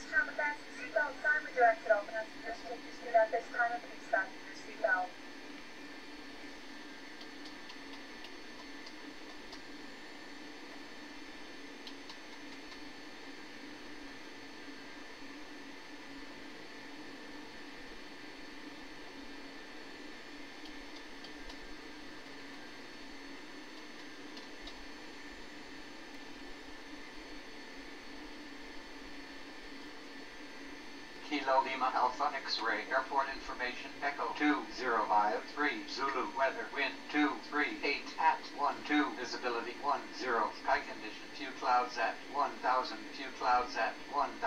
Next time with fasten seatbelt sign redirected open as you take your seat at this time and please fasten your seatbelt. Kilo Lima Alpha X-ray Airport Information Echo 2053 Zulu Weather Wind 238 at 12 Visibility 10 Sky Condition Few clouds at 1000 Few clouds at 1900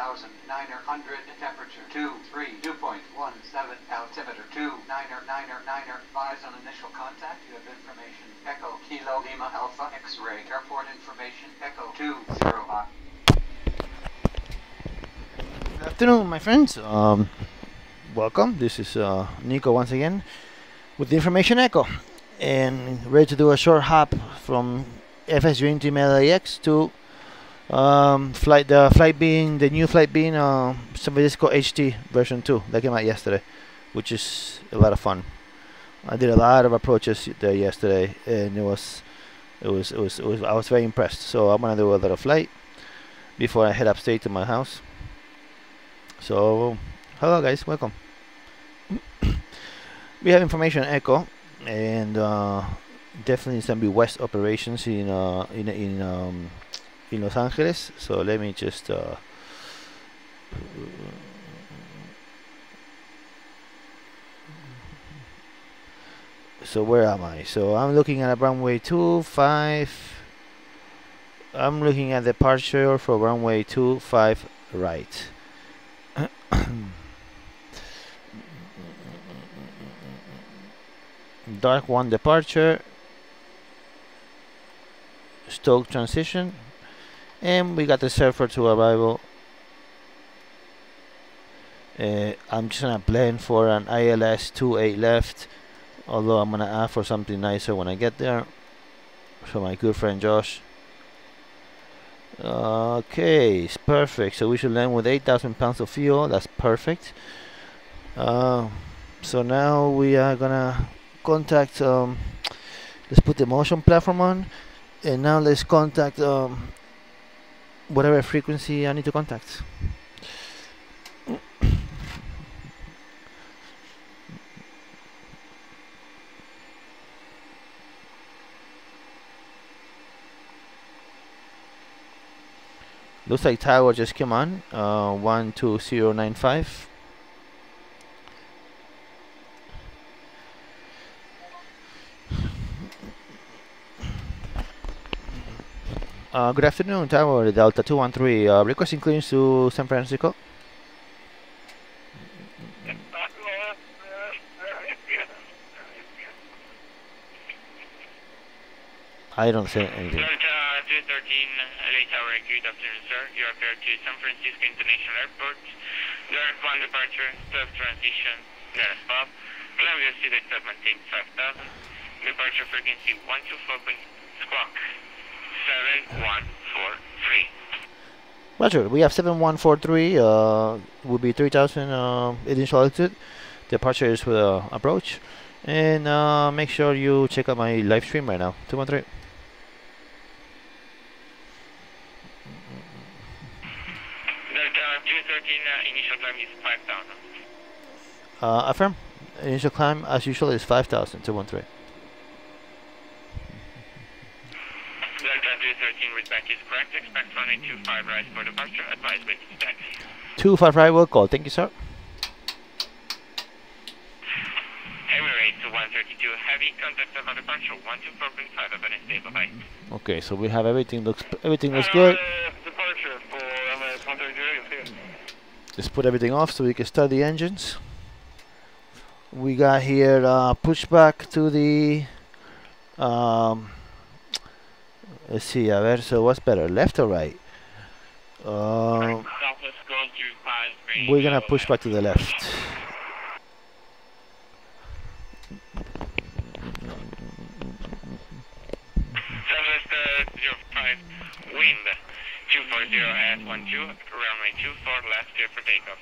Temperature 2.17 Altimeter 2999 Advise on initial contact. You have information Echo Kilo Lima Alpha X-ray Airport Information Echo 205. Good afternoon, my friends. Welcome. This is Nico once again with the Information Echo, and ready to do a short hop from FSDT LAX to FlightBeam, the new FlightBeam San Francisco HT version 2 that came out yesterday, which is a lot of fun. I did a lot of approaches there yesterday, and I was very impressed. So I'm gonna do a little flight before I head upstate to my house. So, hello guys, welcome. We have Information Echo, and definitely some be west operations in Los Angeles. So let me just so where am I? So I'm looking at a runway 25. I'm looking at departure for runway 25 right. Dark 1 departure, Stoke transition, and we got the surfer to arrival. I'm just gonna plan for an ILS 28 left, although I'm gonna ask for something nicer when I get there. So my good friend Josh. Okay, it's perfect. So we should land with 8,000 pounds of fuel. That's perfect. So now we are gonna contact. Let's put the motion platform on, and now let's contact whatever frequency I need to contact. Looks like tower just came on, 12095. Good afternoon, tower, Delta 213, requesting clearance to San Francisco. I don't say anything. Delta 213, LA Tower, good afternoon, sir. You are cleared to San Francisco International Airport. Direct 1 departure, Stoke transition, Dallas Bob. Climb your seat at maintain 5,000. Departure frequency 124. Squawk 7143. Roger, we have 7143, will be 3,000 initial altitude. Departure is with approach. And make sure you check out my live stream right now, 213. Delta 213, initial climb is 5,000. Affirm. Initial climb, as usual, is 5,000, 213. Delta 213 with back is correct. Expect runway 25 right for departure. Advise waiting taxi. 25 right will call. Thank you, sir. Emirates 132 heavy contact about departure 124.5 of NSA. Bye-bye. Okay, so we have everything looks good. Departure for Emirates 132 here. Let's put everything off so we can start the engines. We got here pushback to the let's see, a ver, so what's better, left or right? We're gonna push back to the left. Southwest 05, wind 240 at 12, runway 24, left clear for takeoff.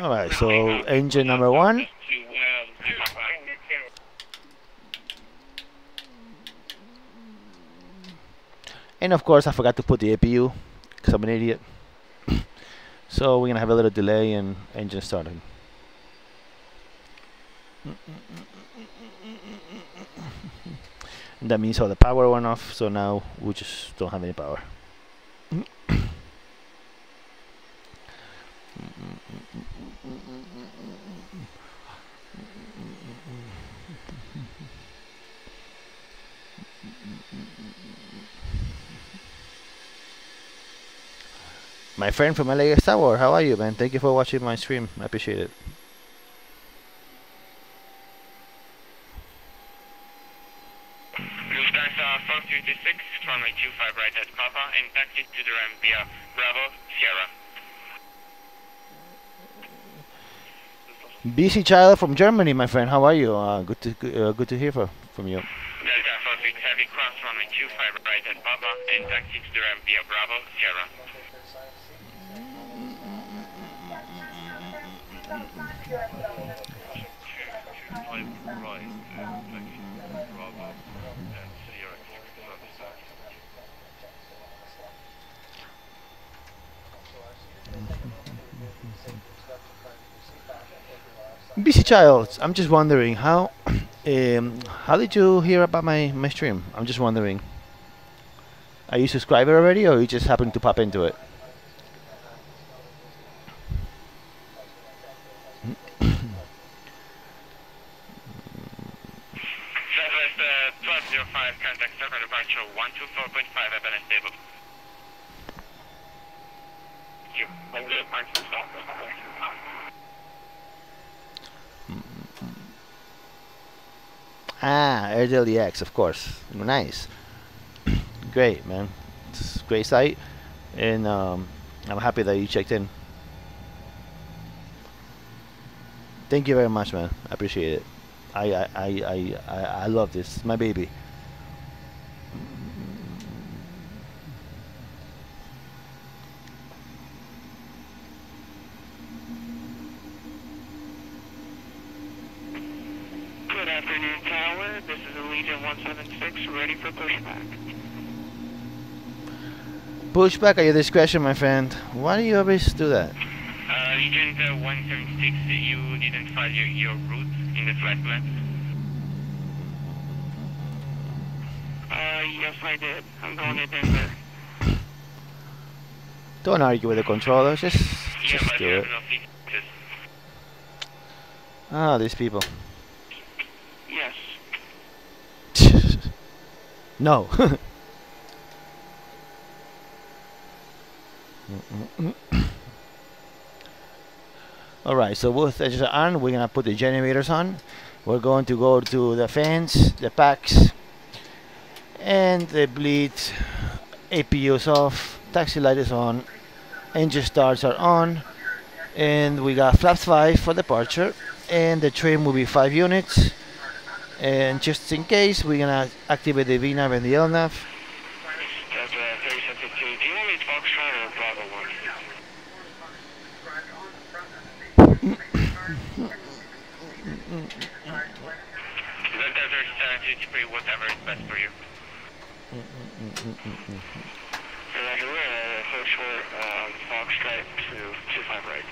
Alright, so engine number 1. And of course I forgot to put the APU because I'm an idiot. So we're gonna have a little delay in engine starting. And that means all the power went off, so now we just don't have any power. My friend from LAX Tower, how are you, man? Thank you for watching my stream. I appreciate it. Lufthansa 456, runway 25 right at Papa, and taxi to the ramp via Bravo, Sierra. BC Child from Germany, my friend. How are you? Good to hear from you. Delta 46 heavy cross, runway 25 right at Papa, and taxi to the ramp via Bravo, Sierra. BC Child, I'm just wondering how did you hear about my stream? I'm just wondering. Are you a subscriber already, or you just happened to pop into it? Southwest 1205, contact server departure 124.5 at unstable. Ah, AirDLEX, of course. Nice. Great, man. It's a great site, and I'm happy that you checked in. Thank you very much, man. I appreciate it. I love this. It's my baby. Good afternoon, Tower. This is Allegiant 176, ready for pushback. Pushback at your discretion, my friend. Why do you always do that? Allegiant 176, you didn't file your route in the flight plan? Yes, I did. I'm going to Denver. Don't argue with the controller. Just do it. Ah, these people. Yes. No. Alright, so with engines on, we're gonna put the generators on. We're going to go to the fans, the packs, and the bleed. APU's off, taxi light is on, engine starts are on, and we got flaps 5 for departure, and the trim will be 5 units. And just in case, we're gonna activate the VNAV and the LNAV. That's 3752. Do you want me to Foxtrot or Bravo 1? Delta 3753, whatever is best for you. Hold short, Foxtrot to 25 right.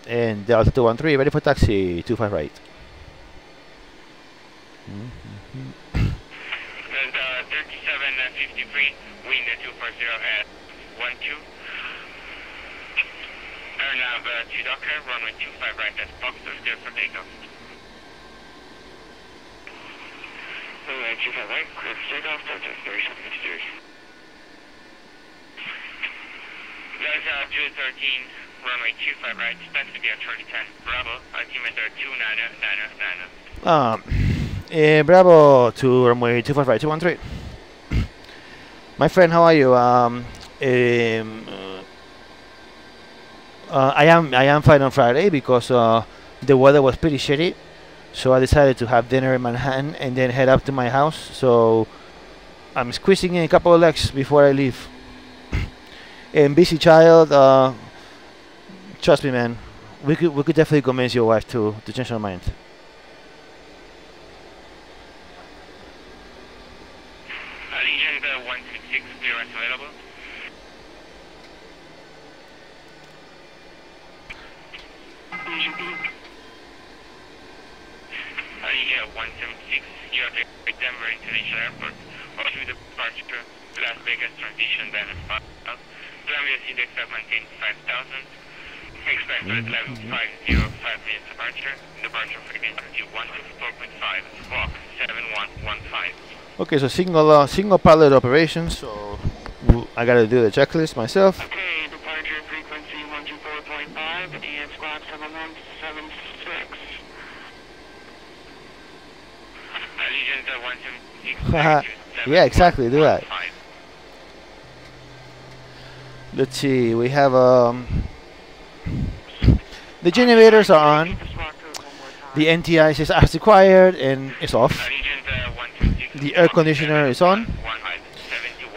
And Delta 213, ready for taxi, 25 right. Delta 3753, wind 240 at 12. Airnav to Docker, runway 25 right at Foxtrot, clear for takeoff. Runway 25 right, clear for takeoff, Delta 3753. Delta 213, runway 25 right, taxi via Charlie 10, Bravo, altimeter 2999. Bravo to runway 25 right, 213. My friend, how are you? I am fine on Friday because the weather was pretty shitty. So I decided to have dinner in Manhattan and then head up to my house. So I'm squeezing in a couple of legs before I leave. And busy child, trust me, man. We could definitely convince your wife to change her mind. Allegiant 166, clearance available. Allegiant 176, you are at Denver International Airport. Or to departure, Las Vegas transition Dallas Park. Columbia CDX have maintained 5,000. Expect flight level 505 minutes departure. Departure frequency 124.5, squawk 7115. Okay, so single pilot operation. So I gotta do the checklist myself. Okay, departure frequency 124.5 and squawk 7176. Allegiant 176. Yeah, exactly. Do that. Let's see. We have the generators are on. The NTI says as required and it's off. The air conditioner is on.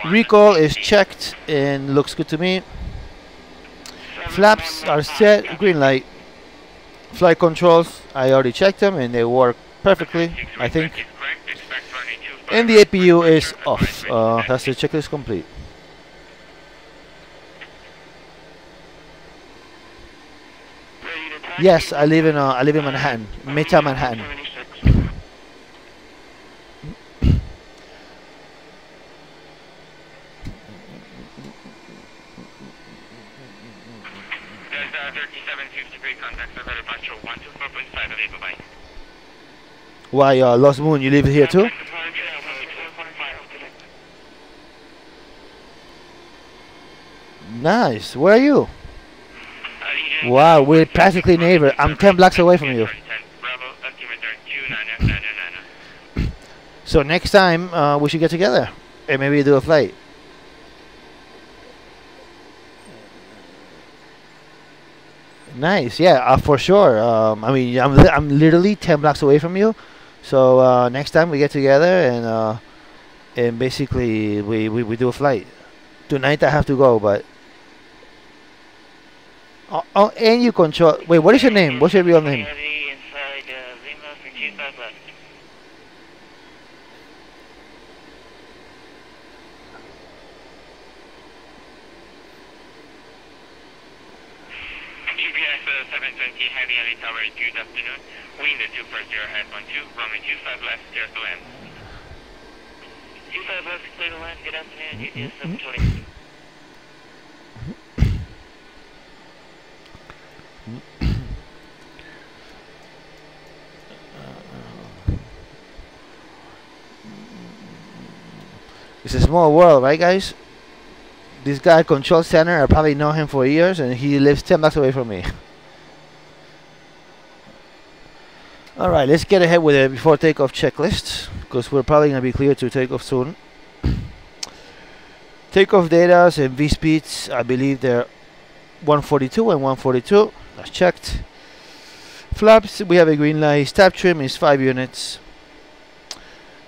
Recall is checked and looks good to me. Flaps are set. Green light. Flight controls, I already checked them and they work perfectly, I think. And the APU is off. That's the checklist complete. Yes, I live in Manhattan, Midtown Manhattan. Why, Lost Moon, you live here too? Nice. Where are you? Wow, we're practically neighbors. I'm 10 blocks away from you. So next time, we should get together and maybe do a flight. Nice. Yeah, for sure. I mean, I'm literally 10 blocks away from you. So next time we get together and basically we do a flight. Tonight I have to go, but oh, and you control. Wait, what is your name? What's your real name? GPS 720 Heavy Elite Tower, good afternoon. Wind 240 at 12, runway 25 left, clear to land. 25 left, clear to land, good afternoon, GPS 720. It's a small world, right, guys? This guy, Control Center, I probably know him for years, and he lives 10 blocks away from me. All right, let's get ahead with it before takeoff checklist, because we're probably going to be clear to take off soon. Takeoff data and V speeds, I believe they're 142 and 142. That's checked. Flaps, we have a green light. Stab trim is 5 units.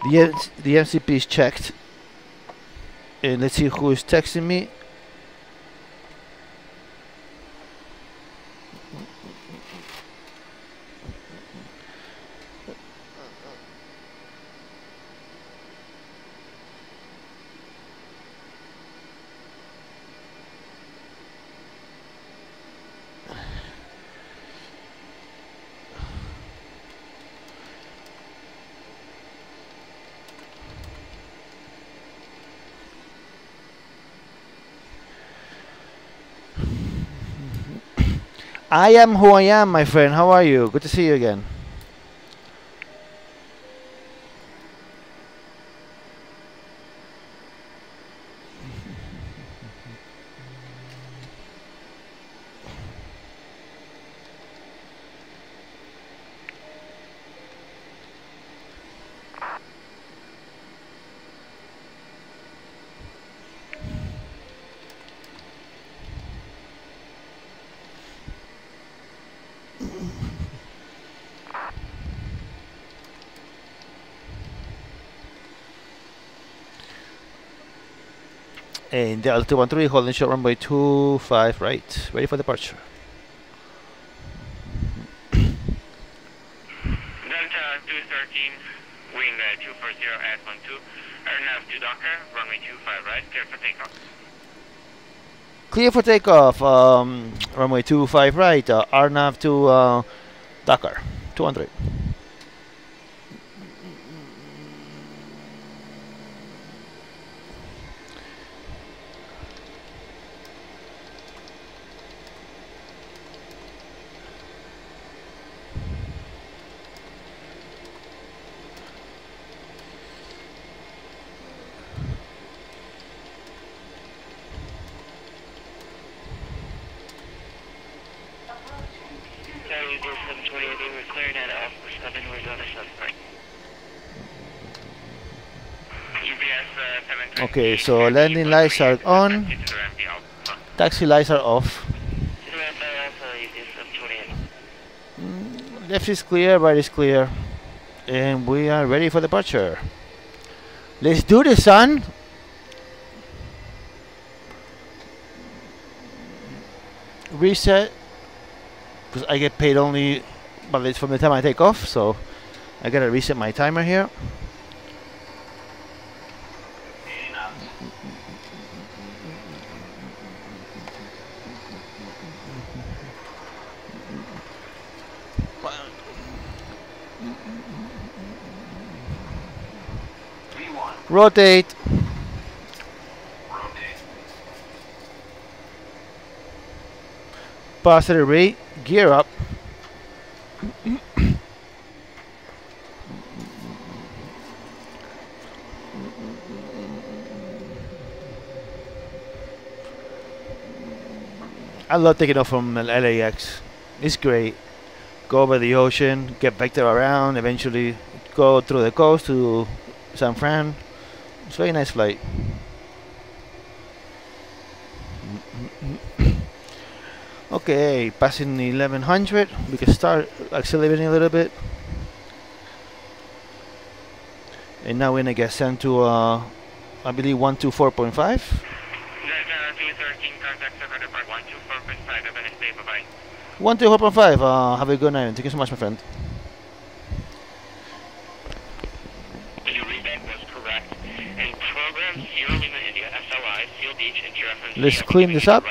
The MCP is checked. And let's see who is texting me. I am who I am, my friend. How are you? Good to see you again. And Delta 213 holding short runway 25 right, ready for departure. Delta 213, wing 240 at 12, airnav to Docker, runway 25 right, clear for takeoff. Clear for takeoff, runway 25 right, RNAV to Docker, 200. Okay, so landing lights are on, taxi lights are off. Left is clear, right is clear, and we are ready for departure. Let's do this, son! Reset, because I get paid only, but it's from the time I take off, so I gotta reset my timer here. Rotate. Positive rate. Gear up. I love taking off from LAX. It's great. Go over the ocean, get vector around, eventually go through the coast to San Fran. It's a very nice flight. Okay, passing 1100. We can start accelerating a little bit. And now we're gonna get sent to I believe 124.5. 124.5. Have a good night. Thank you so much, my friend. Let's clean this up.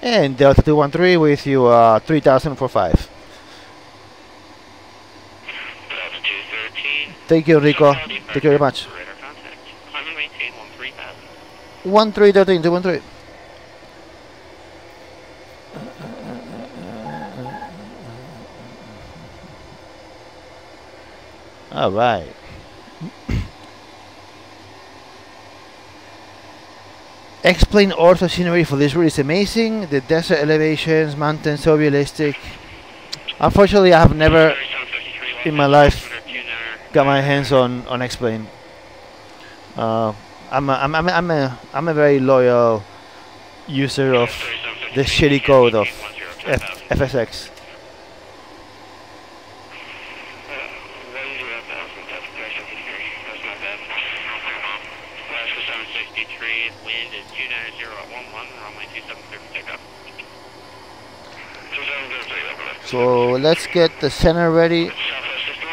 And Delta 213 with you 3000 for 5. Thank you, Rico. Thank you very much. 1313 213. All right. X-plane ortho scenery for this route is amazing. The desert elevations, mountains, so realistic. Unfortunately, I have never in my life got my hands on X-plane. I'm a very loyal user of the shitty code of FSX. So let's get the center ready.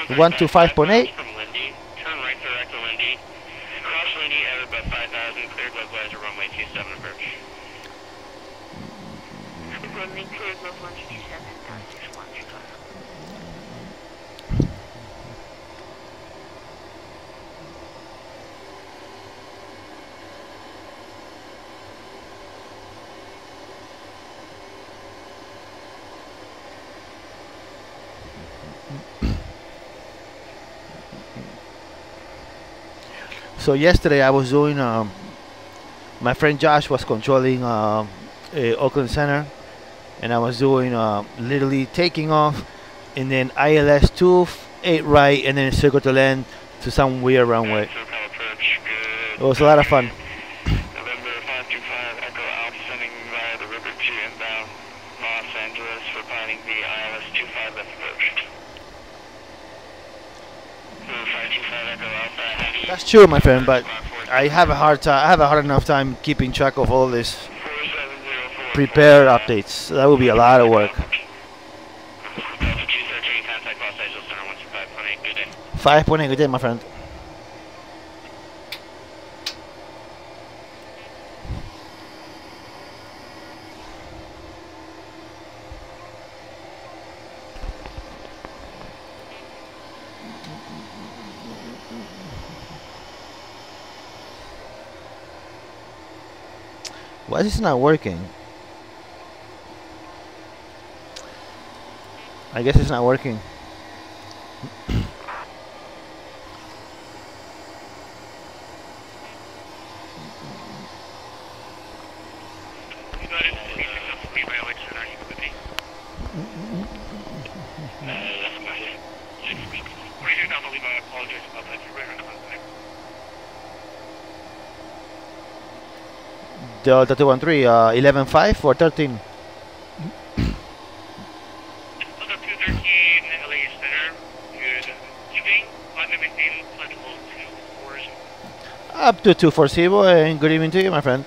125.8. So yesterday I was doing, my friend Josh was controlling Oakland Center, and I was doing literally taking off, and then ILS 28 right, and then circle to land to some weird runway. SoCal approach, good. It was a lot of fun. November 525 Echo Alpha sending via the River 2 inbound Los Angeles for piloting the ILS 25 left approach. 525 Echo Alpha heavy. That's true, my friend, but I have a hard time. I have a hard enough time keeping track of all this prepare updates. That would be a lot of work. 5.8, good day, my friend. Why is this not working? I guess it's not working. Delta 213, 11.5 or 13? Up to 240, and good evening to you, my friend.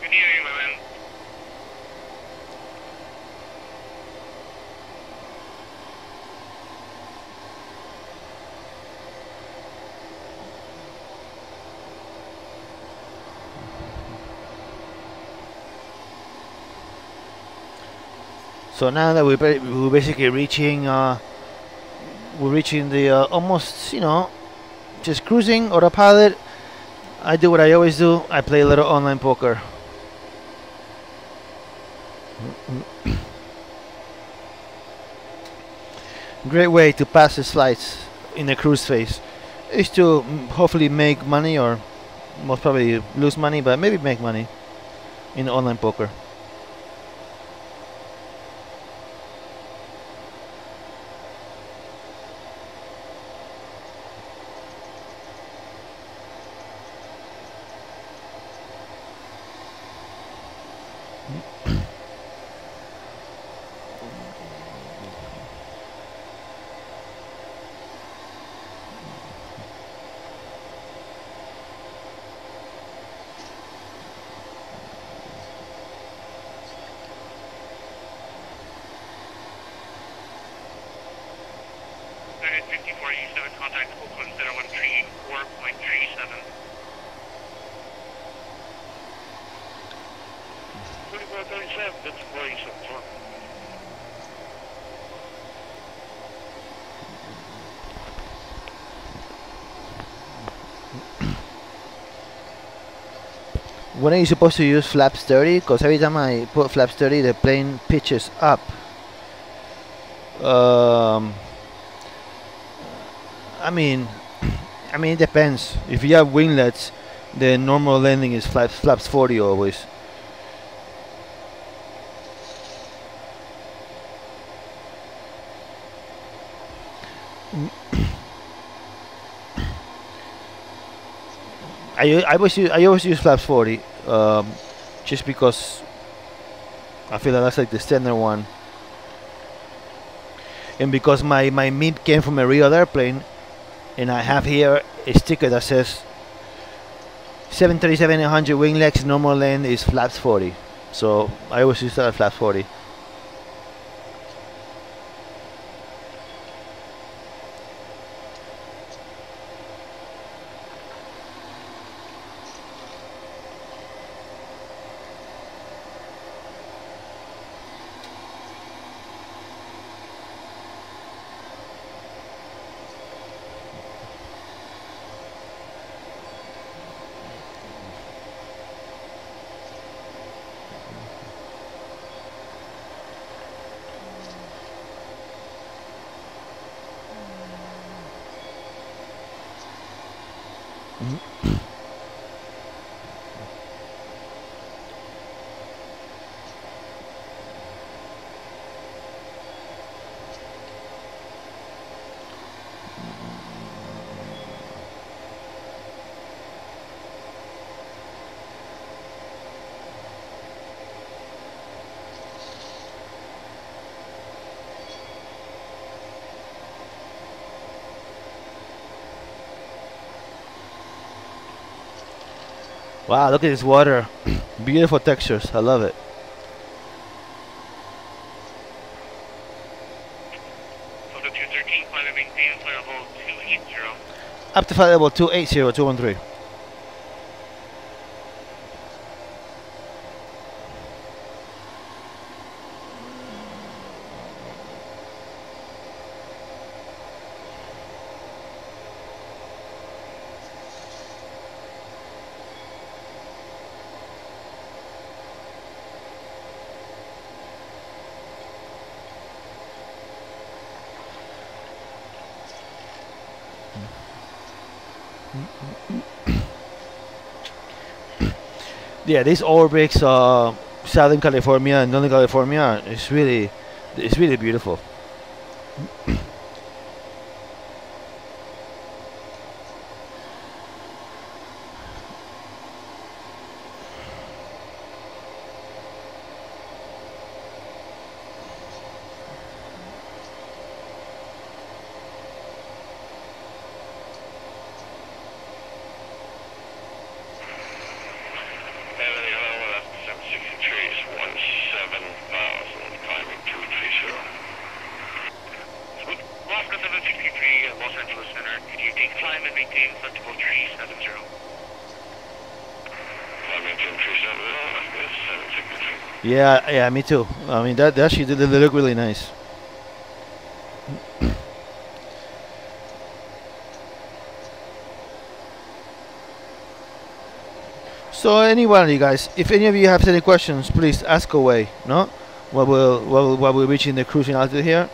Good evening, my man. So now that we're basically reaching, we're reaching the almost, you know, just cruising autopilot. I do what I always do. I play a little online poker. Great way to pass the flights in the cruise phase is to hopefully make money, or most probably lose money, but maybe make money in online poker. When are you supposed to use flaps 30? Because every time I put flaps 30, the plane pitches up. I mean, it depends. If you have winglets, the normal landing is flaps 40 always. I always use flaps 40, just because I feel that's like the standard one, and because my MIP came from a real airplane, and I have here a sticker that says 737-800 winglets normal land is flaps 40, so I always use that at flaps 40. Wow, look at this water. Beautiful textures. I love it. So the 213, climb and maintain flight level 280. Up to flight level 280, 213. Yeah, these Orbix, Southern California and Northern California, it's really beautiful. Yeah, me too. I mean, that actually did look really nice. So, any one of you guys, if any of you have any questions, please ask away. No, while we're reaching the cruising altitude here,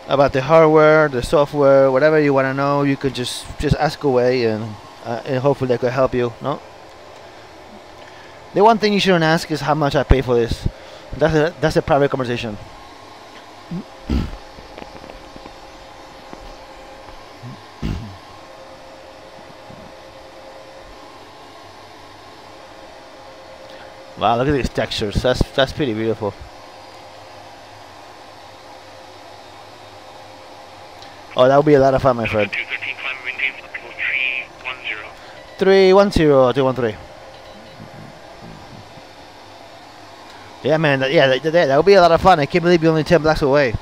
about the hardware, the software, whatever you want to know, you could just ask away, and hopefully I could help you. No. The one thing you shouldn't ask is how much I pay for this. That's a private conversation. Wow, look at these textures. That's pretty beautiful. Oh, that would be a lot of fun, my friend. 310, 213. Yeah, man. That would be a lot of fun. I can't believe you're only 10 blocks away.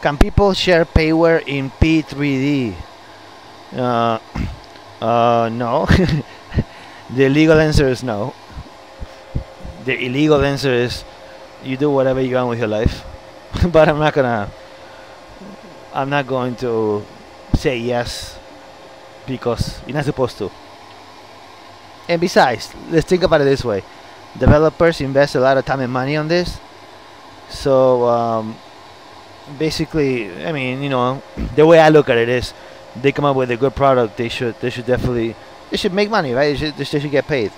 Can people share payware in P3D? No. The legal answer is no. The illegal answer is you do whatever you want with your life. But I'm not going to say yes because you're not supposed to. And besides, let's think about it this way. Developers invest a lot of time and money on this. So basically, I mean, the way I look at it is they come up with a good product, they should definitely make money, right? They should get paid.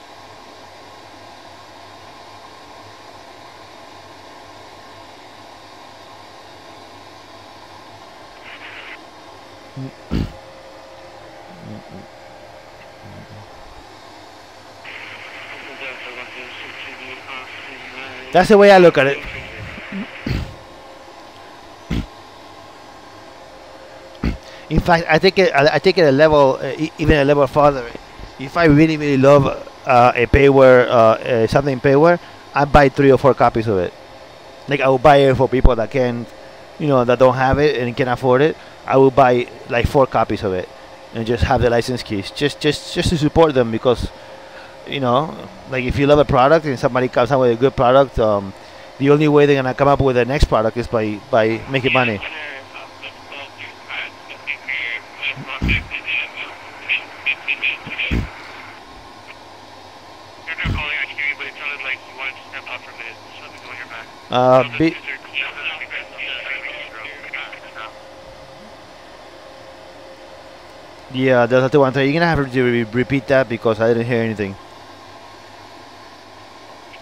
That's the way I look at it. In fact, I take it a level, even a level farther. If I really love a payware, something payware, I buy 3 or 4 copies of it. Like I will buy it for people that can, that don't have it and can afford it. I will buy like 4 copies of it and just have the license keys, just to support them because, like if you love a product and somebody comes out with a good product, the only way they're gonna come up with the next product is by making money. Yeah, that's the one thing. You're gonna have to repeat that because I didn't hear anything.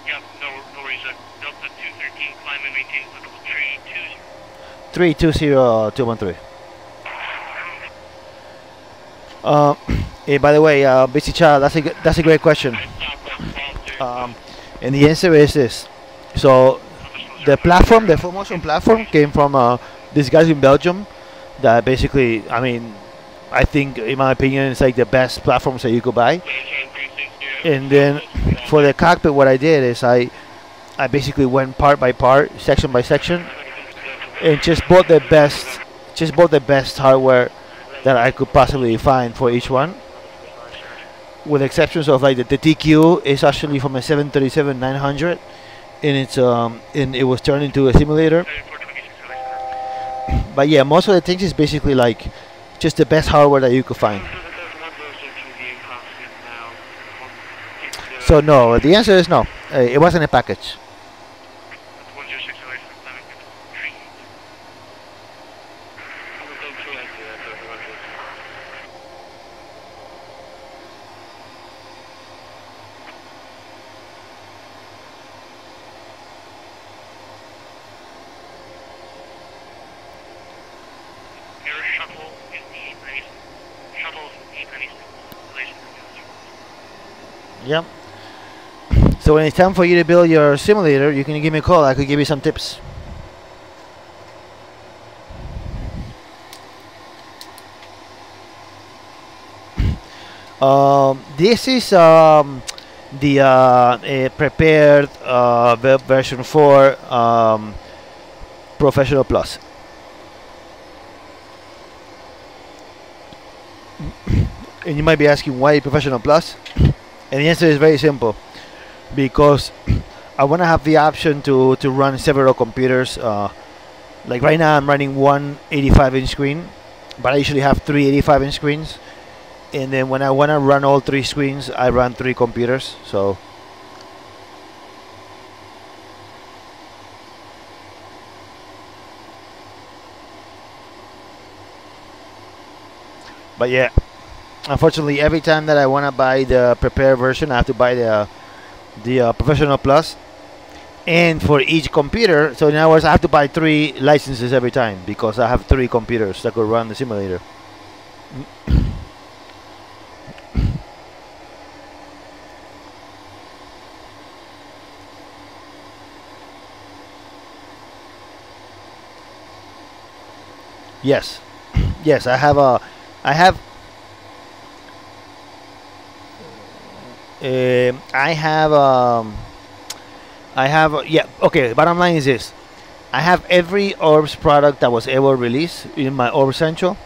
Yeah, no worries. Delta 213, climb and maintain level 320. 320, 213. Hey, by the way, Busy Child, that's a great question. And the answer is this. So the platform, the full motion platform, came from these guys in Belgium. That basically, I mean, I think, in my opinion, it's like the best platforms that you could buy. And then for the cockpit, what I did is I basically went part by part, section by section, and just bought the best hardware that I could possibly find for each one. With exceptions of like the TQ is actually from a 737-900, and it's and it was turned into a simulator. But yeah, most of the things is basically like just the best hardware that you could find. So no, the answer is no. It wasn't a package. Yep. So when it's time for you to build your simulator, you can give me a call. I could give you some tips. This is the prepared version 4 Professional Plus. And you might be asking, why Professional Plus? And the answer is very simple, because I want to have the option to run several computers. Like right now I'm running one 85-inch screen, but I usually have 3 85-inch screens. And then when I want to run all 3 screens, I run 3 computers. So but yeah, unfortunately, every time that I want to buy the prepared version, I have to buy the Professional Plus. And for each computer, so in other words, I have to buy 3 licenses every time, because I have 3 computers that could run the simulator. Yes, yes, I have yeah, okay, bottom line is this. I have every Orbs product that was ever released in my Orbs Central.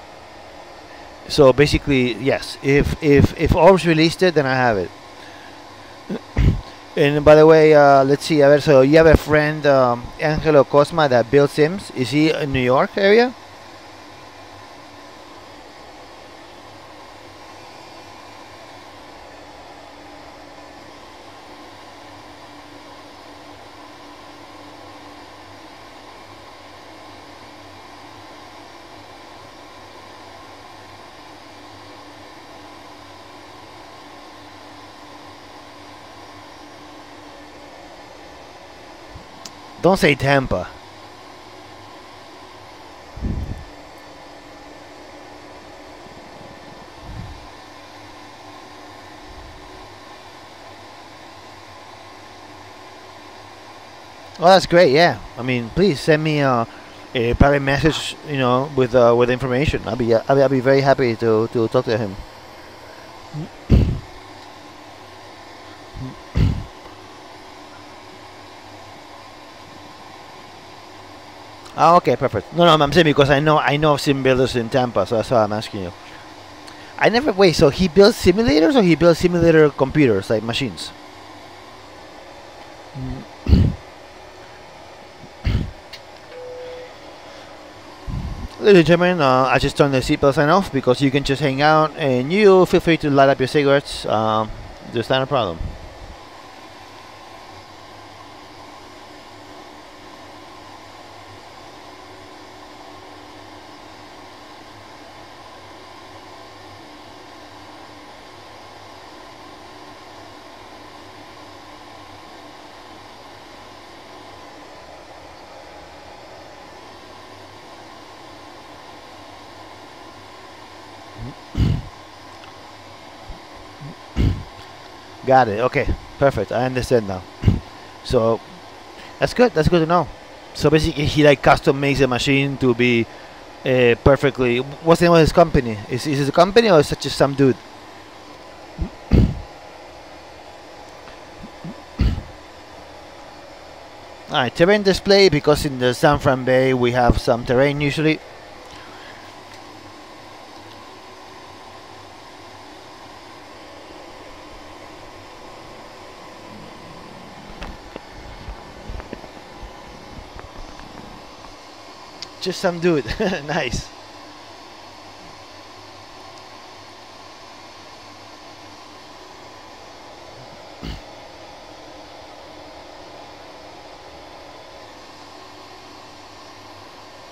So basically, yes, if Orbs released it, then I have it. And by the way, let's see, so you have a friend, Angelo Cosma, that builds sims. Is he in New York area? Don't say Tampa. Well, that's great. Yeah, I mean, please send me a private message, you know, with information. I'll be very happy to talk to him. Oh, okay, perfect. No, I'm saying because I know sim builders in Tampa, so that's why I'm asking you. I never wait. So he builds simulators, or he builds simulator computers, like machines? Ladies and gentlemen, I just turned the seatbelt sign off because you can just hang out, and you feel free to light up your cigarettes. There's not a problem. Got it. Okay, perfect. I understand now. So that's good. That's good to know. So basically, he like custom makes a machine to be perfectly. What's the name of his company? Is it a company or is it just some dude? Alright, terrain display, because in the San Fran Bay we have some terrain usually. Just some dude. Nice.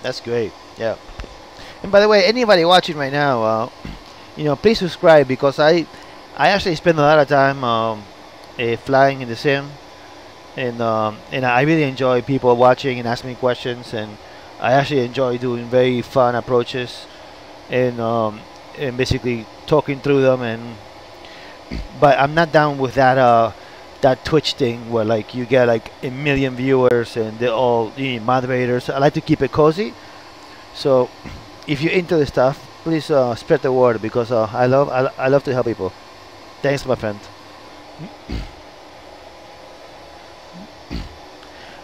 That's great. Yeah. And by the way, anybody watching right now, you know, please subscribe, because I actually spend a lot of time flying in the sim, and I really enjoy people watching and asking me questions, and I actually enjoy doing very fun approaches, and basically talking through them. And but I'm not down with that that Twitch thing where like you get like 1 million viewers and they're all, you know, moderators. I like to keep it cozy. So if you're into this stuff, please spread the word, because I love to help people. Thanks, my friend.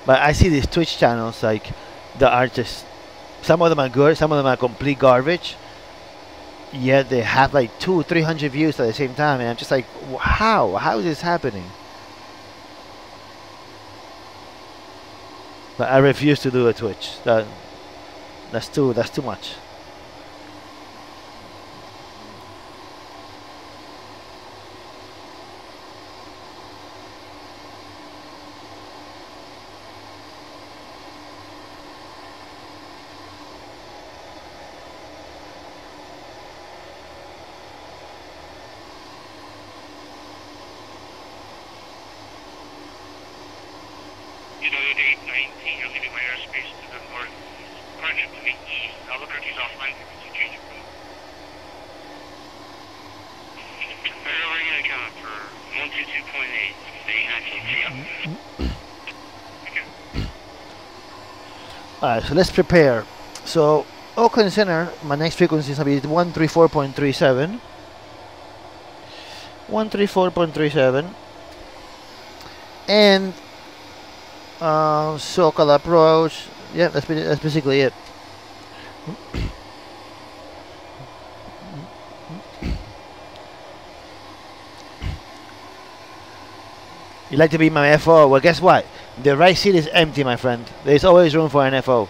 But I see these Twitch channels like that are just, some of them are good, some of them are complete garbage, yet they have like 200-300 views at the same time, and I'm just like, how is this happening? But I refuse to do a Twitch. That's too much. Alright, so let's prepare. So Oakland Center, my next frequency is going to be 134.37. 134.37. And Sokal approach. Yeah, that's basically it. You like to be my FO? Well, guess what? The right seat is empty, my friend. There's always room for an FO.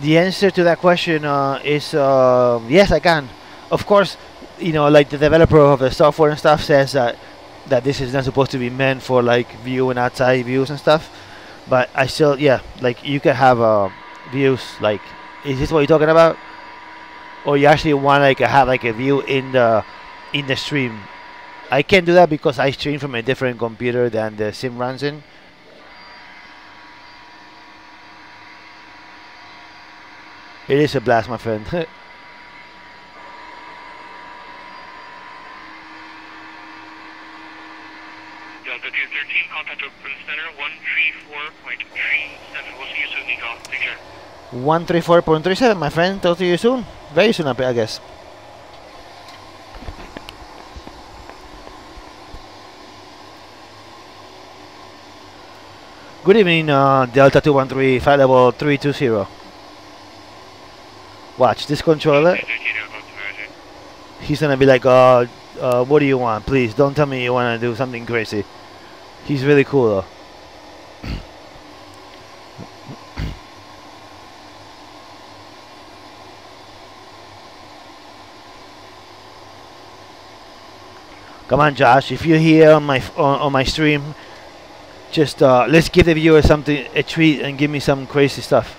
The answer to that question is yes, I can. Of course, you know, like the developer of the software and stuff says that this is not supposed to be meant for like view and outside views and stuff. But I still, yeah, like you can have views. Like, is this what you're talking about? Or you actually want like have like a view in the stream? I can't do that because I stream from a different computer than the sim runs in. It is a blast, my friend. Delta 213, contact Oakland Center, 134.37. We'll see you soon, Nico. Take care. 134.37, my friend. Talk to you soon. Very soon, I guess. Good evening, Delta 213, flight level 320. Watch this controller. He's gonna be like, what do you want? Please don't tell me you wanna do something crazy. He's really cool though. Come on, Josh. If you're here on my stream, just let's give the viewers a treat and give me some crazy stuff.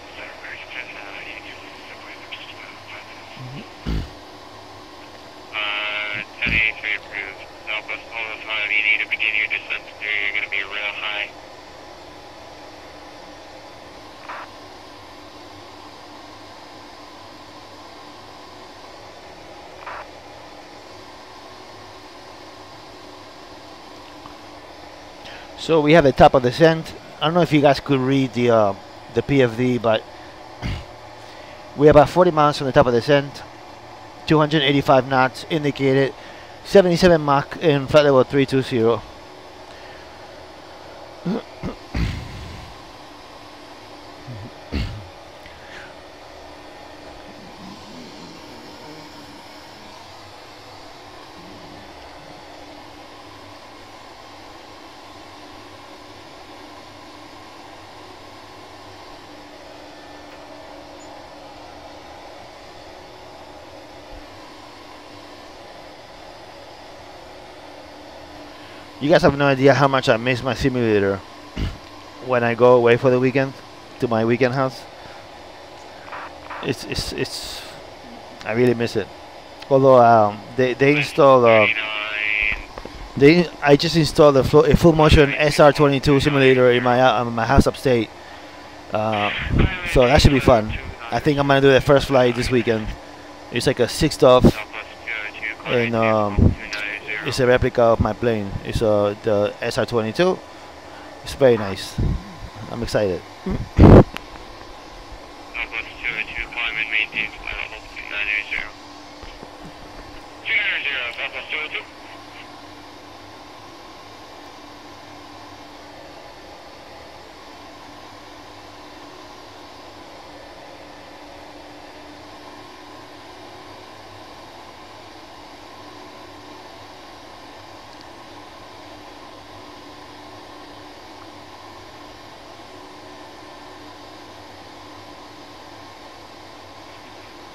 Southwest Polo 5, you need to begin your descent there, you're going to be real high. So we have the top of descent. I don't know if you guys could read the PFD, but we're about 40 miles from the top of descent. 285 knots indicated. 77 Mach in flight level 320. You guys have no idea how much I miss my simulator when I go away for the weekend to my weekend house. It's I really miss it. Although they installed I just installed a full motion SR22 simulator in my house upstate. So that should be fun. I think I'm gonna do the first flight this weekend. It's like a 6th off, and it's a replica of my plane. It's the SR22. It's very nice. I'm excited. Southwest 202, climb and maintain flight level 290. 290, Southwest 202.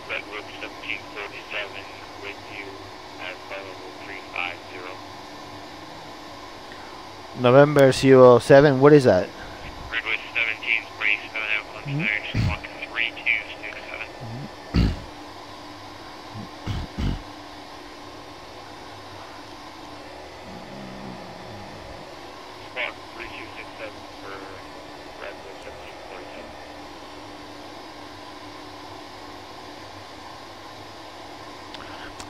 Redwood 1747 with you at flight level 350. November 07. What is that? Redwood 17 brace 7 Mach 3267. Squawk 3267 for Redwood 1747.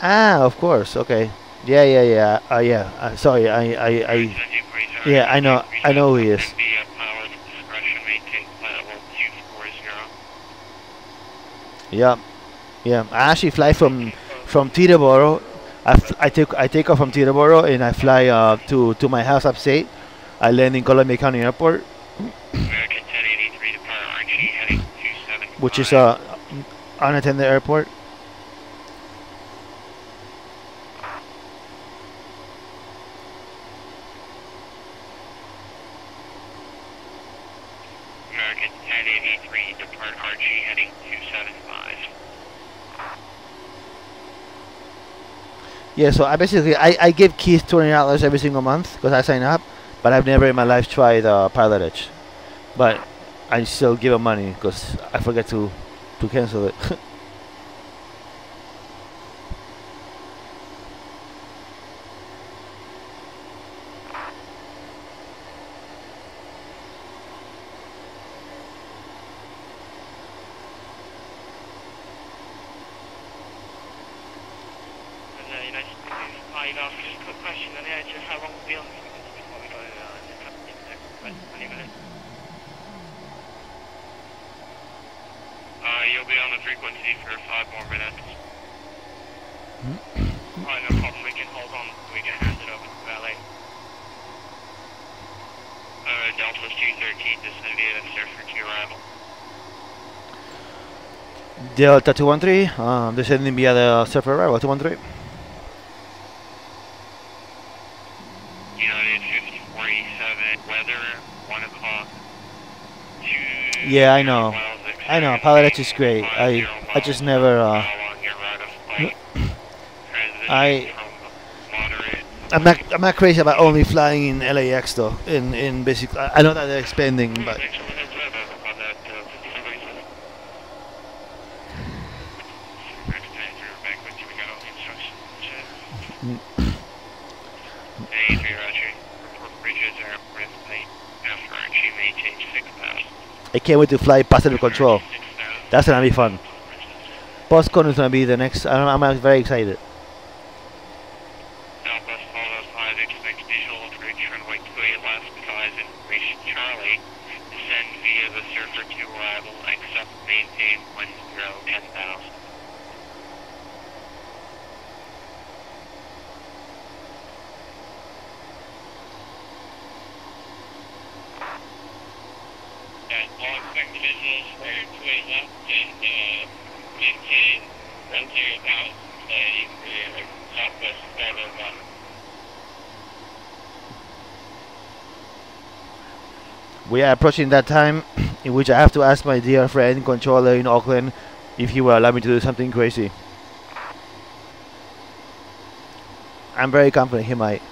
Ah, of course. Okay. Yeah. Sorry. Yeah. I know who he is. Yeah. I actually fly from Teterboro. I take off from Teterboro and I fly to my house upstate. I land in Columbia County Airport, American 1083 depart RG heading 275. which is a unattended airport. American 1083 depart RG heading 275. Yeah, so I give Keith $20 every single month because I sign up, but I've never in my life tried Pilot Edge. But I still give him money because I forget to cancel it. Just a quick question on the edge of how long we'll be on the frequency before we go to the captain next 20 minutes. You'll be on the frequency for 5 more minutes. Alright, no problem, we can hold on until we get handed over to valet. Delta 213 descend via the surfer to arrival. Delta 213, descending via the surfer arrival 213. United 5487, weather, 1 o'clock. Yeah, I know. Pilot Edge is great. I just never. I'm not crazy about only flying in LAX though. In basic, I know that they're expanding, but. I can't wait to fly positive control. That's gonna be fun. Postcon is gonna be the next. I'm very excited. Southwest 1205, expect visual approach runway 28 left, advise information Charlie. Descend via the Surfer 2 arrival, accept maintain 10,000. All expect visuals for 28 left and maintain 10,000. Southwest 1205. We are approaching that time in which I have to ask my dear friend controller in Auckland if he will allow me to do something crazy. I'm very confident he might.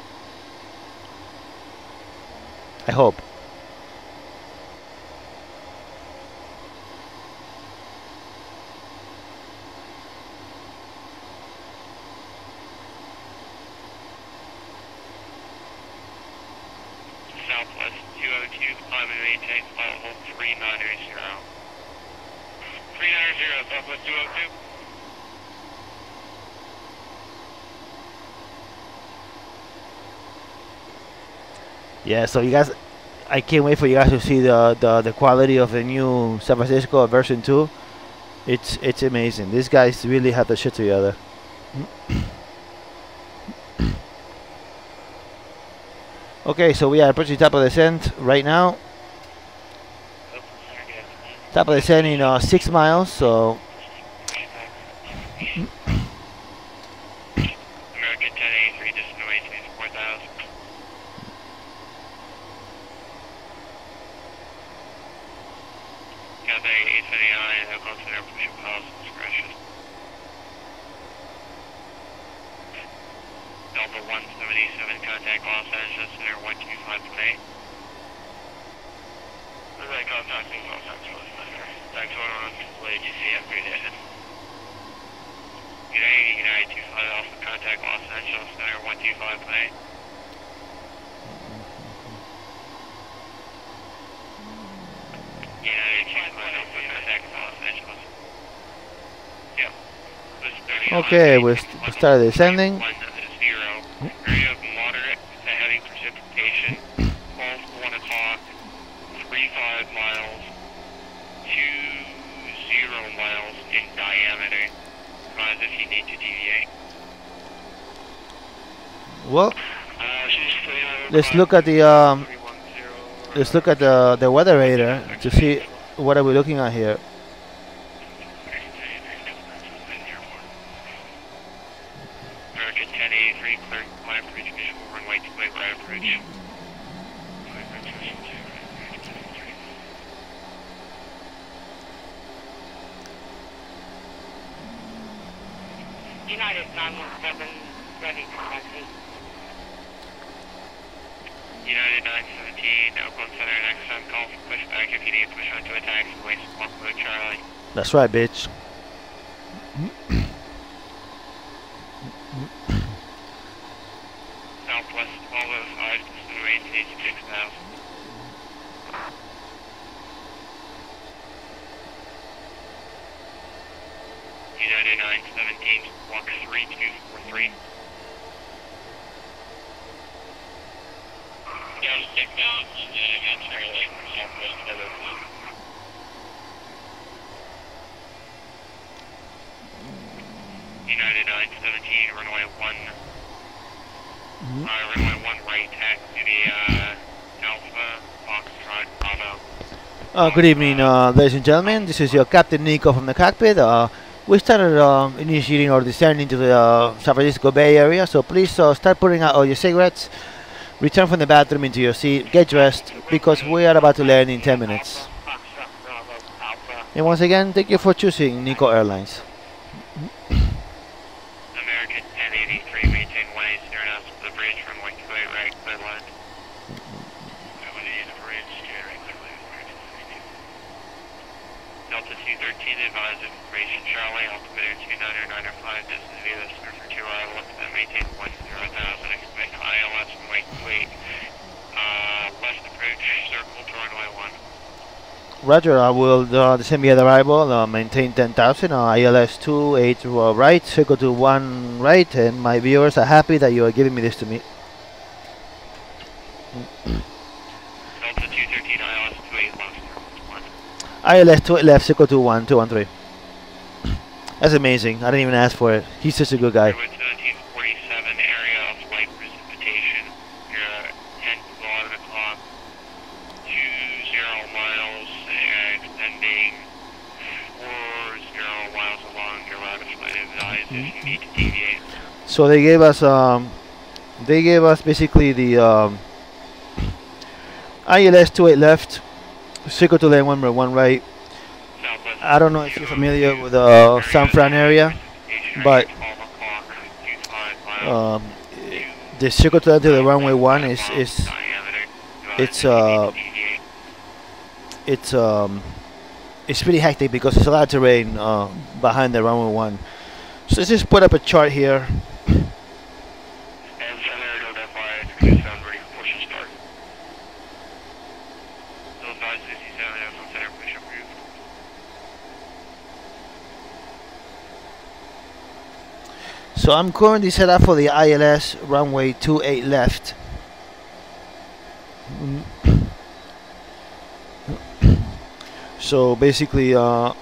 I hope. Southwest 202, climb and maintain flight hold 390. 390, Southwest 202. Yeah, so you guys, I can't wait for you guys to see the quality of the new San Francisco version 2. It's amazing. These guys really have the shit together. Okay, so we are approaching top of the descent right now. Top of the descent in 6 miles, so American 1083, distant away to 4,000. Cathay 879, no consider pushing piles and discretion. Delta 177, contact Los Angeles, Center 125 today. Right, contacting Los Angeles, Center. Thanks for on ATC upgraded. United 25 Alpha, contact Los Angeles, Center 125 today. United 25 Alpha, contact Los Angeles. Yep. okay, we started descending. 1-0. Area of moderate to heavy precipitation. Falls 1 o'clock. 35 miles. 20 miles in diameter. Advise if you need to deviate. Well, let's look at the the weather radar to see what are we looking at here. American 1083, clear climb bridge, visual runway 28 right approach. United 917, ready for taxi. United 917, Oakland Center, next time call for pushback if you need to push onto a taxiway, swap with Charlie. That's right, bitch. Southwest 1205, distant maintain 6,000. United 917, walk 3243. Down 6,000, and again, Charlie, Southwest 1205. United 917, runway 1. Runway 1 right, taxi to the Alpha, Foxtrot, Bravo. Good evening, ladies and gentlemen. This is your Captain Nico from the cockpit. We started initiating our descent into the San Francisco Bay Area, so please start putting out all your cigarettes, return from the bathroom into your seat, get dressed, because we are about to land in 10 minutes. And once again, thank you for choosing Nico Airlines. American 1083, maintain 180 knots to the bridge, runway 28 right, clear line. 180 the bridge, straight right, clear line. Delta 213, advise information Charlie, altimeter 29905, distance via the Surfer 2 arrival, and maintain 10,000, expect ILS runway 28. West approach, circle to runway 1. Roger, I will send me the arrival, maintain 10,000, ILS 2, 8 right, circle to 1 right, and my viewers are happy that you are giving me this to me. Delta 213, ILS 28 left. 1. ILS 2 left, circle to 1, 213. That's amazing. I didn't even ask for it. He's such a good guy. With 1747 area of light precipitation. You're at 10 below the clock. 20 miles and extending 40 miles along your latitude. Advise if you need to deviate. So they gave us basically the ILS 28 left, circle to lane 1 right. I don't know if you're familiar with the San Fran area, but the circle to the runway 1 it's pretty hectic because there's a lot of terrain behind the runway 1. So let's just put up a chart here. So I'm currently set up for the ILS runway 28 left. So basically, yeah.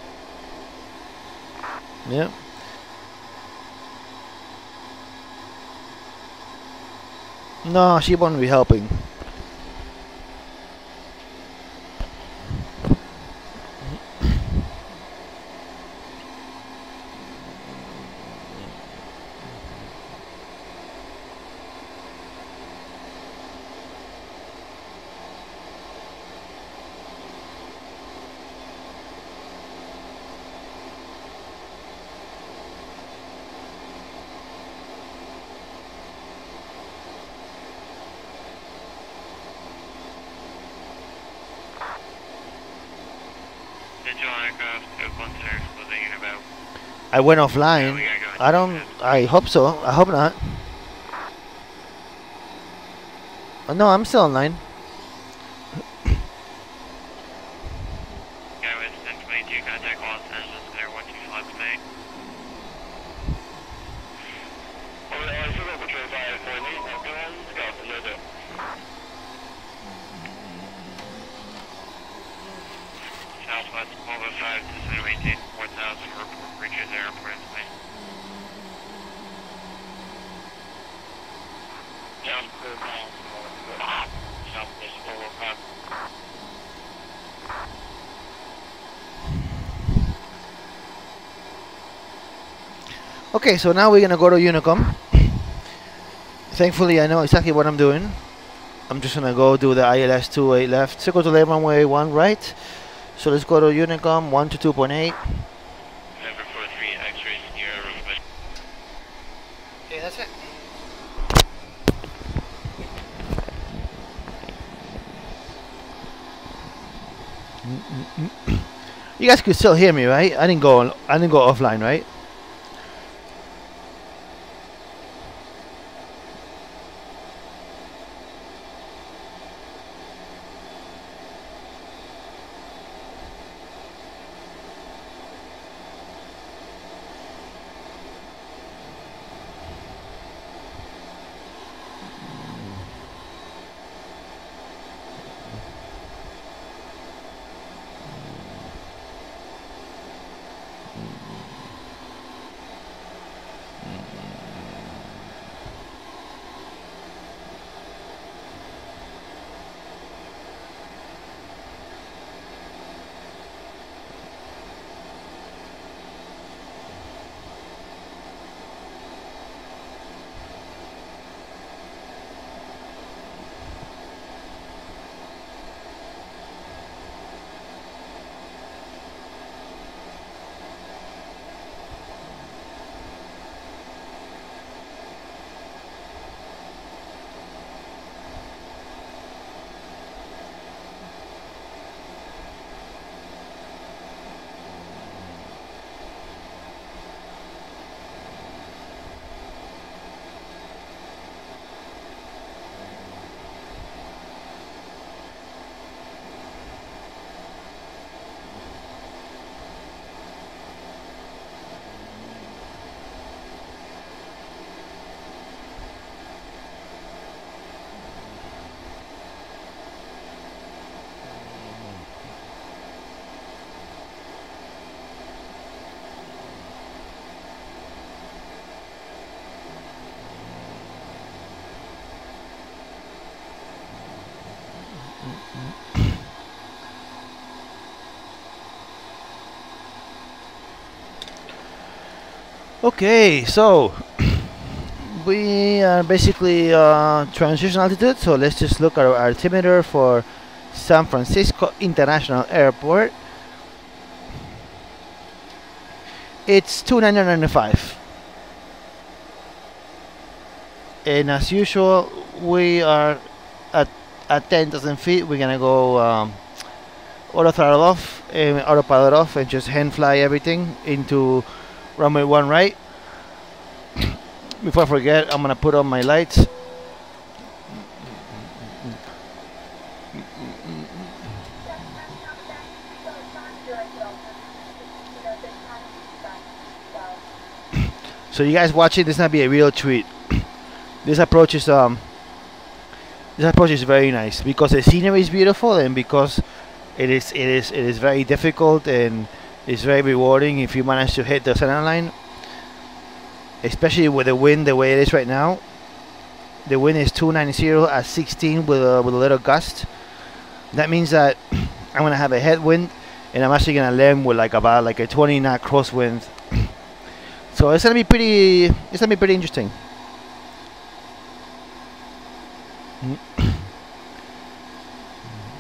No, she won't be helping. I went offline. I hope so. I hope not. Oh, no, I'm still online. Okay, so now we're gonna go to Unicom. Thankfully, I know exactly what I'm doing. I'm just gonna go do the ILS 28 left, circle to left runway 1 right. So let's go to Unicom 1 to 2.8. Okay, that's it. You guys could still hear me, right? I didn't go offline, right? Okay, so we are basically transition altitude, so let's just look at our altimeter for San Francisco International Airport. It's 2,995, and as usual we are at 10,000 feet. We're gonna go auto throttle off and autopilot off and just hand fly everything into runway 1 right. Before I forget, I'm gonna put on my lights. So you guys watching, this is gonna be a real treat. This approach is very nice because the scenery is beautiful, and because it is very difficult, and it's very rewarding if you manage to hit the center line. Especially with the wind the way it is right now. The wind is 290 at 16 with a little gust. That means that I'm gonna have a headwind, and I'm actually gonna land with about a 20 knot crosswind. So it's gonna be pretty interesting.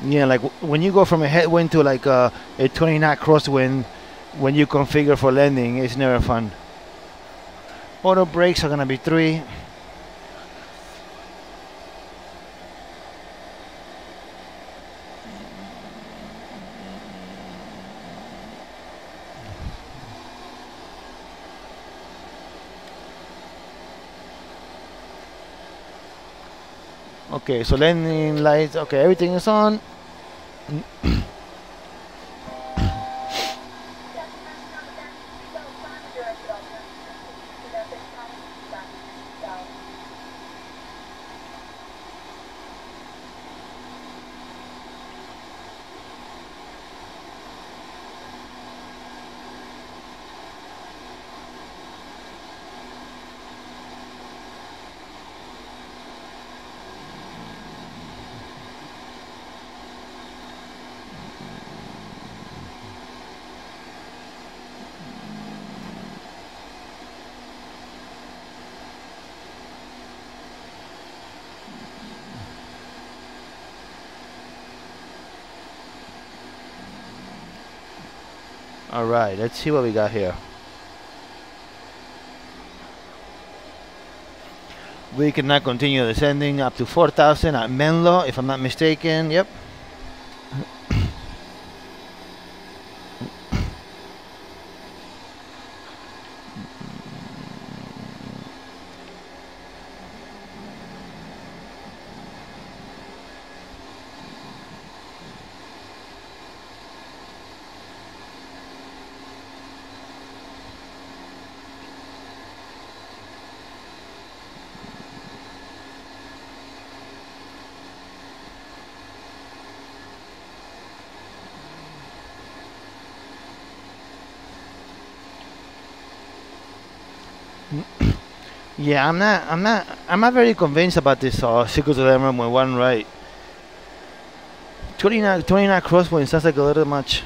Yeah, like when you go from a headwind to a 20 knot crosswind, when you configure for landing, it's never fun. Auto brakes are gonna be 3. Okay, so landing lights, okay, everything is on. Alright, let's see what we got here. We can now continue descending up to 4,000 at Menlo, if I'm not mistaken. Yep. Yeah, I'm not very convinced about this sequence of runway 1 right. 29 crosswind sounds like a little much.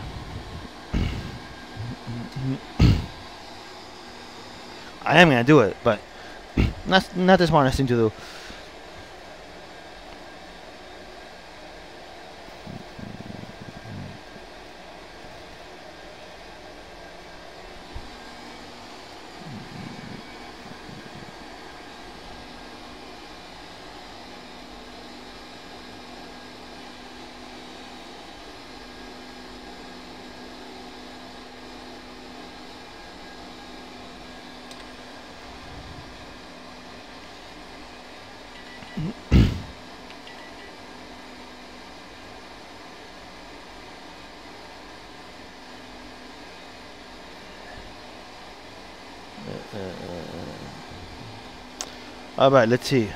I am gonna do it, but not the smartest thing to do. Alright, let's see.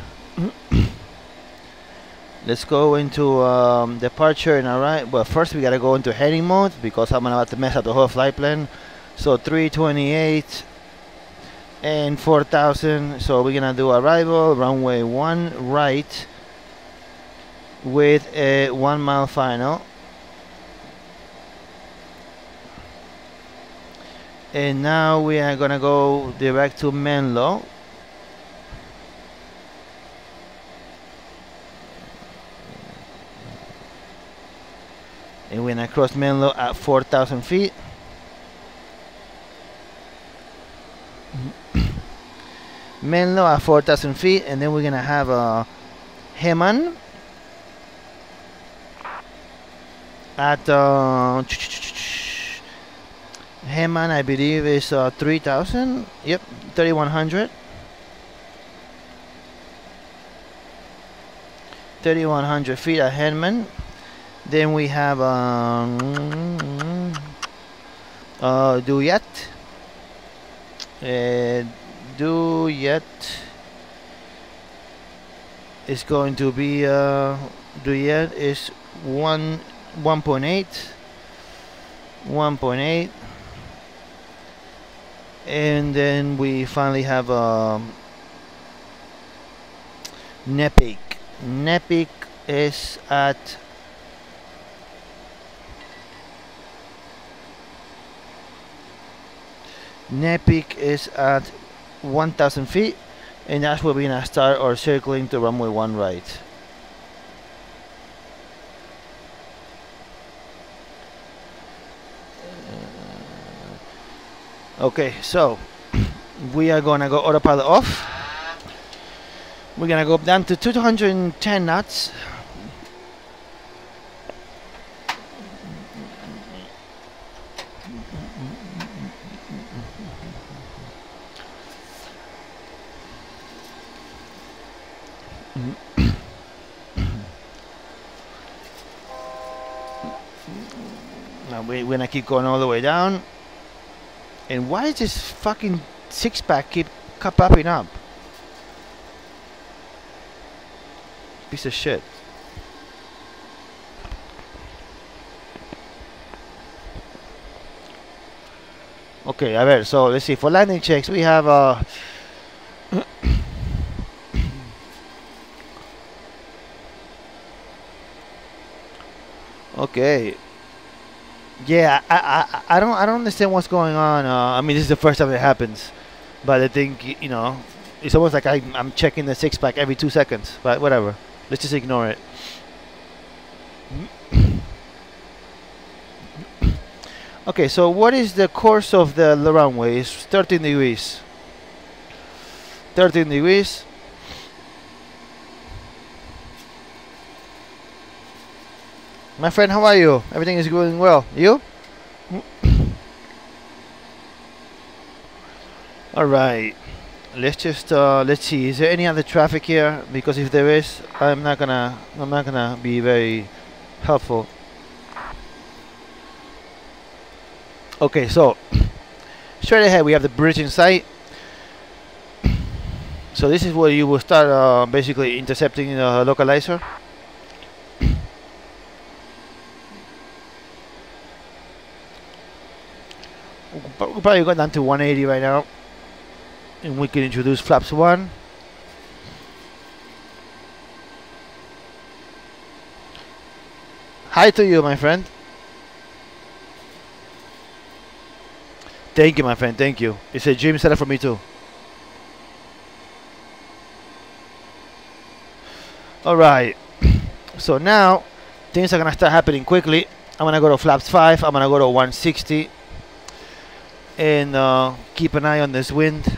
Let's go into departure, and alright. Well, first we gotta go into heading mode because I'm about to mess up the whole flight plan. So 328 and 4,000. So we're gonna do arrival, runway 1 right. with a 1 mile final. And now we are gonna go direct to Menlo. And we're gonna cross Menlo at 4,000 feet. Menlo at 4,000 feet, and then we're gonna have a Heman at Heman, I believe, is 3,000. Yep, 3,100. 3,100 feet at Heman. Then we have Duyet. Duyet is going to be Duyet is 1.8, 1.8, and then we finally have Nepik. Nepik is at Nepik is at 1,000 feet, and that's where we're gonna start our circling to runway 1 right. Okay, so we are gonna go autopilot off. We're gonna go down to 210 knots. Now we're gonna keep going all the way down. And why does this fucking six-pack keep popping up? Piece of shit. Okay, a ver, so let's see. For landing checks, we have okay. Yeah, I don't understand what's going on. I mean, this is the first time it happens, but I think, you know, it's almost like I'm checking the six-pack every 2 seconds. But whatever, let's just ignore it. Okay, so what is the course of the runway? It's 13 degrees. 13 degrees. My friend, how are you? Everything is going well. You? All right. Let's just let's see. Is there any other traffic here? Because if there is, I'm not gonna be very helpful. Okay, so straight ahead we have the bridge in sight. So this is where you will start basically intercepting the localizer. We'll probably go down to 180 right now, and we can introduce flaps 1. Hi to you, my friend. Thank you, my friend. Thank you. It's a dream setup for me too. All right. So now things are gonna start happening quickly. I'm gonna go to flaps 5. I'm gonna go to 160. And keep an eye on this wind.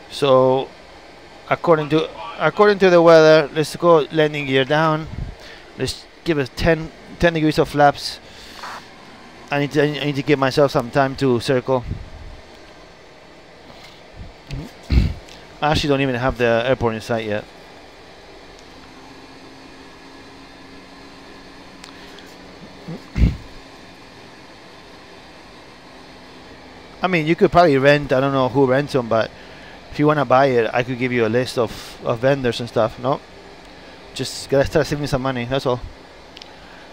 So according to the weather, let's go landing gear down. Let's give us 10 degrees of flaps. I need to give myself some time to circle. I actually don't even have the airport in sight yet. I mean, you could probably rent. I don't know who rents them, but if you want to buy it, I could give you a list of vendors and stuff. No, just gotta start saving some money. That's all.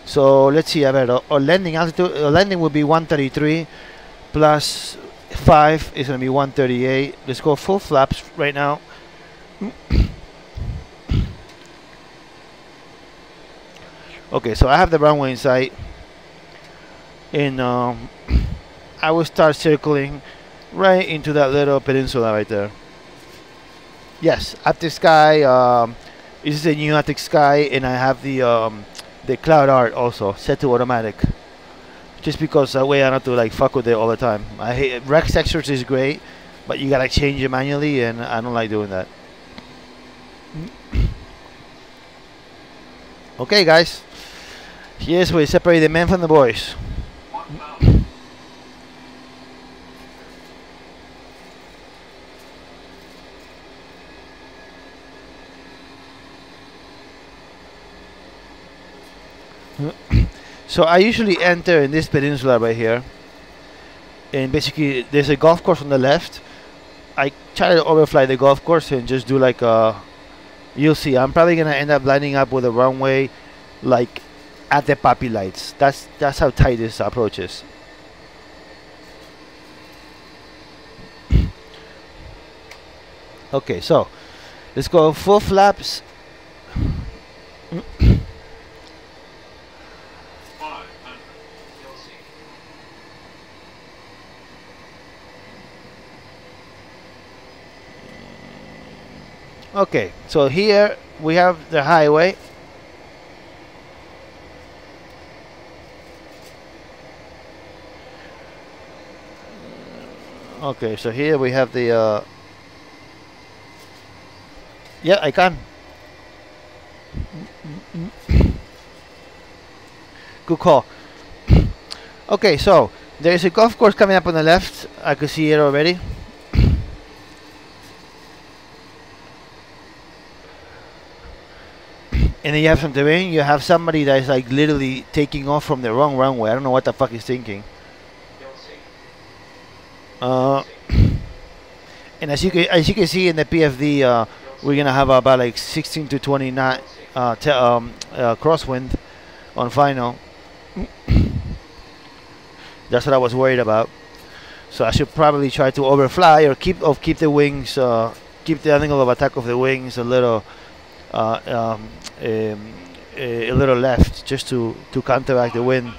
So let's see. Our landing altitude, landing will be 133 plus 5 is gonna be 138. Let's go full flaps right now. Okay, so I have the runway in sight, and I will start circling right into that little peninsula right there. Yes, Optic Sky. This is a new Optic Sky, and I have the cloud art also set to automatic, just because that way I don't have to like fuck with it all the time. I hate Rex textures is great, but you gotta change it manually, and I don't like doing that. Okay, guys. Here's where we separate the men from the boys. So I usually enter in this peninsula right here, and basically there's a golf course on the left. I try to overfly the golf course and just do like a, you'll see, I'm probably gonna end up lining up with a runway like at the poppy lights. That's how tight this approach is. Okay, so let's go full flaps. Okay, so here we have the highway. Okay, so here we have the yeah, I can. Good call. Okay, so there is a golf course coming up on the left. I could see it already. And then you have some terrain. You have somebody that is like literally taking off from the wrong runway. I don't know what the fuck he's thinking. And as you can see in the PFD, we're gonna have about like 16 to 29 crosswind on final. That's what I was worried about. So I should probably try to overfly or keep the wings, keep the angle of attack of the wings a little left, just to counteract the wind.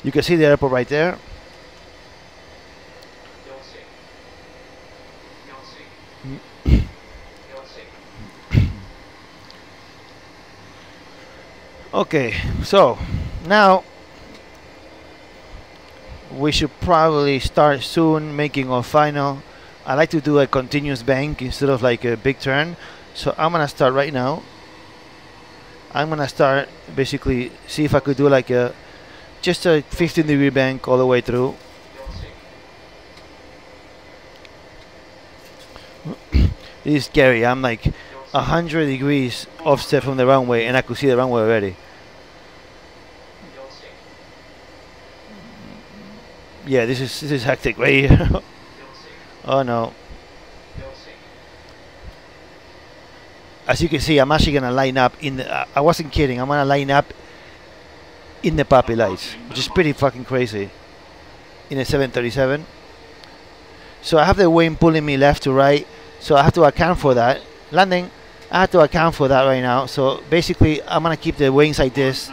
You can see the airport right there. Okay, so now we should probably start soon making our final. I like to do a continuous bank instead of like a big turn, so I'm gonna start right now. I'm gonna start basically see if I could do like just a 15-degree bank all the way through. This is scary. I'm like 100 degrees offset from the runway, and I could see the runway already. Yeah, this is hectic right here. Oh no. As you can see, I'm actually gonna line up in the, I wasn't kidding, I'm gonna line up in the poppy lights, which is pretty fucking crazy in a 737. So I have the wing pulling me left to right, so I have to account for that. Landing, I have to account for that right now. So basically I'm gonna keep the wings like this,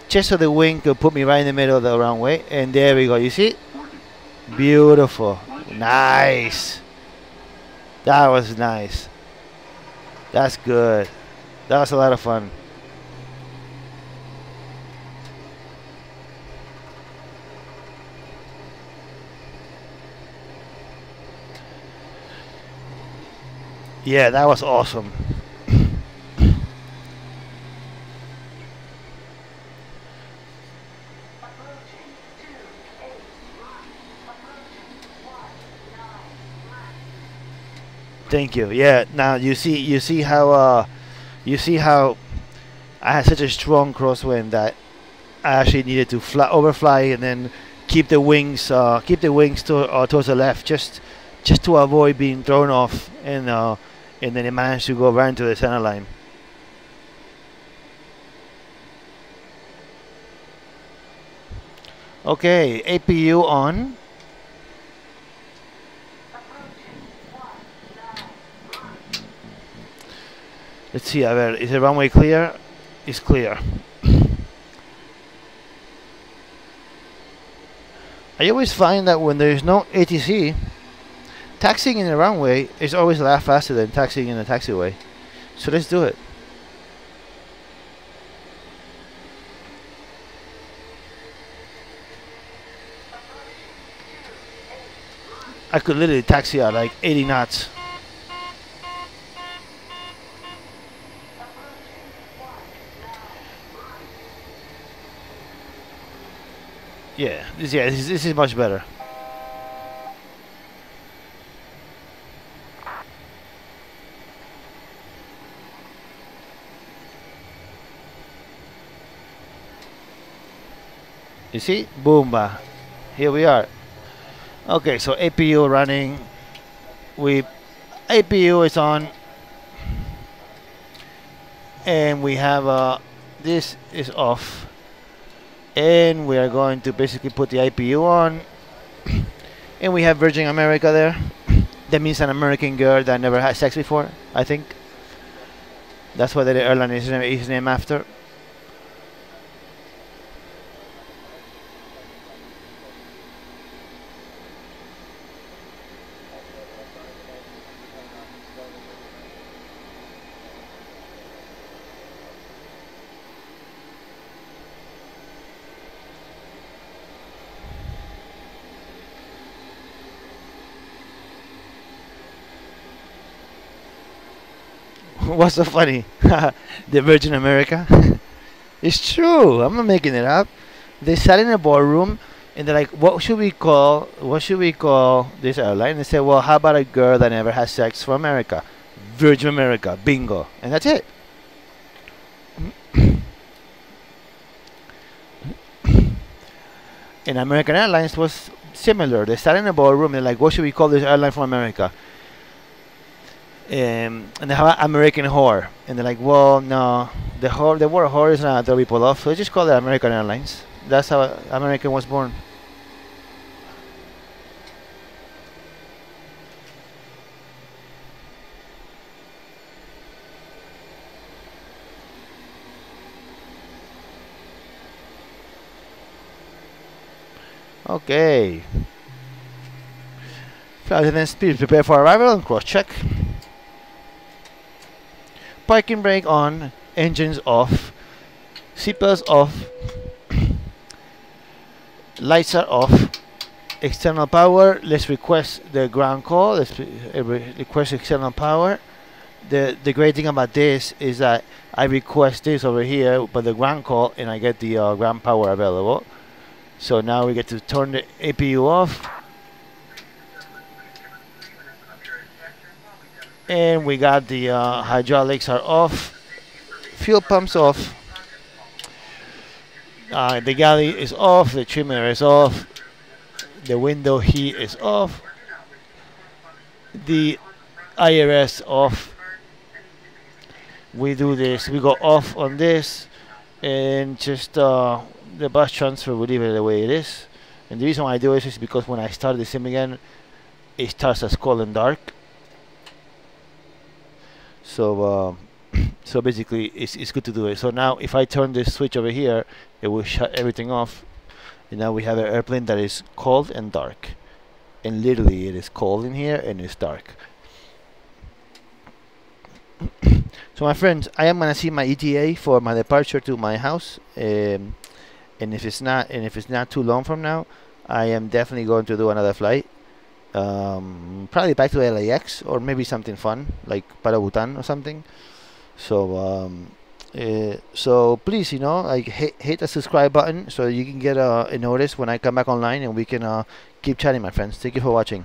just so the wing could put me right in the middle of the runway. And there we go, you see? Beautiful. Nice. That was nice. That's good. That was a lot of fun. Yeah, that was awesome. Thank you. Yeah. Now you see how I had such a strong crosswind that I actually needed to overfly and then keep the wings towards the left, just to avoid being thrown off, and then it managed to go right into the center line. Okay, APU on. Let's see. A ver, is the runway clear? It's clear. I always find that when there is no ATC, taxiing in the runway is always a lot faster than taxiing in the taxiway. So let's do it. I could literally taxi at like 80 knots. Yeah, this is much better. You see? Boomba. Here we are. Okay, so APU running. APU is on. And we have this is off. And we are going to basically put the IPU on. And we have Virgin America there. That means an American girl that never had sex before, I think. That's what the airline is named after. What's so funny? The Virgin America. It's true. I'm not making it up. They sat in a boardroom and they're like, "What should we call this airline?" They said, "Well, how about a girl that never has sex for America? Virgin America. Bingo." And that's it. And American Airlines was similar. They sat in a boardroom and they're like, "What should we call this airline from America?" And they have American whore, and they're like, "Well, no, the word whore is not throw people off, so just call it American Airlines." That's how American was born. Okay. Flight attendants, please prepare for arrival and cross check. Parking brake on, engines off, seatbelts off, lights are off, external power. Let's request the ground call. Let's request external power. The great thing about this is that I request this over here, but the ground call, and I get the ground power available. So now we get to turn the APU off. And we got the hydraulics are off, fuel pumps off, the galley is off, the trimmer is off, the window heat is off, the IRS off. We do this, we go off on this, and just the bus transfer, we leave it the way it is. And the reason why I do this is because when I start the sim again, it starts as cold and dark. So so basically it's good to do it. So now if I turn this switch over here, it will shut everything off, and now we have an airplane that is cold and dark, and literally it is cold in here and it's dark. So my friends, I am gonna see my ETA for my departure to my house, and if it's not too long from now, I am definitely going to do another flight. Probably back to LAX, or maybe something fun like Parabutan or something. So so please, you know, like hit the subscribe button so you can get a notice when I come back online, and we can keep chatting, my friends. Thank you for watching.